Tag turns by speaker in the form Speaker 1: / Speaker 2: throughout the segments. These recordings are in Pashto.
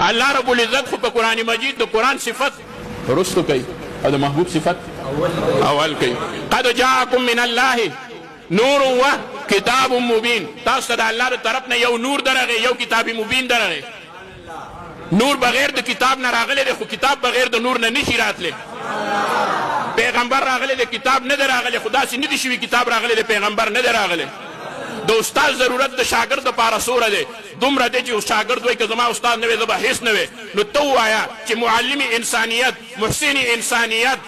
Speaker 1: الله رب العزت خو په قرآن مجید د قرآن صفت رستو کوي او د محبوب صفت اول کوي. قد جاءکم من الله نور و کتاب مبین. تاسو ته د الله د طرف نه یو نور درغی، یو کتاب مبین درغی. نور بغیر د کتاب نه راغلی دی، خو کتاب بغیر د نور نه نشي راتلی. پیغمبر راغلی دی، کتاب نه دی راغلی. خو داسې نه دي شوي کتاب راغلی دی پیغمبر نه دی راغلی. د استاد ضرورت د شاګرد دپاره څومره دی؟ دومره دی چې شاګرد وایي که زما استاد نه وی زه به هېڅ نه وی. نو ته ووایه چې معلم انسانیت، محسن انسانیت،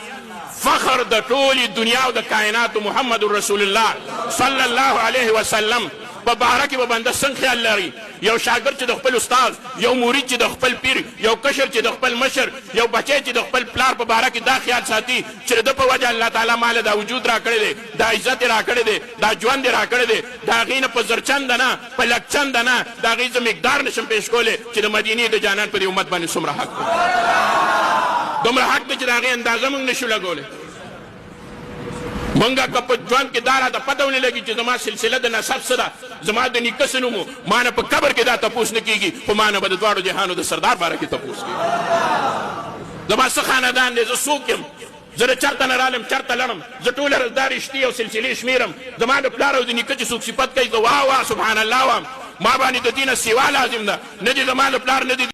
Speaker 1: فخر د ټولې دنیا او د کائناتو محمد رسول الله صلی الله علیه وسلم په باره کې به بنده څنګه خیال لري؟ یو شاګرد چې د خپل استاد، یو مرید چې د خپل پیر، یو کشر چې د خپل مشر، یو بچی چې د خپل پلار په باره کې دا خیال ساتي چې د ده په وجه الله تعالی ماله دا وجود راکړی دی، دا عزت یې راکړی دی، دا ژوند یې راکړی دی. د هغې نه په زرچنده نه، په لکچنده نه د هغې زه مقدار نشم پیش کولی چې د مدینې د جانان په دې امت باندې څومره حق دی. دومره حق دی چې د هغې اندازه موږ نشو لګولی. منګه که په ژوند کې دا راته پته ونه لګي چې زما سلسله د نسب څه ده، زما د نیکه څه نوم و، ما نه په قبر کې دا تپوس نه کېږي، خو ما نه به د دواړو جهانو د سردار باره کې تپوس کېږي. زما څه خاندان دی، زه څوک یم، زه د چرته نه رالم چرته لړم، زه ټوله ورځ دا رشتې او سلسلې شمېرم. زما د پلار او د نیکه چې څوک صفت کوي زه واه واه سبحان الله وایم. ما باندې د دې نه سیوا لازم ده، نه دې زما د پلار نه دې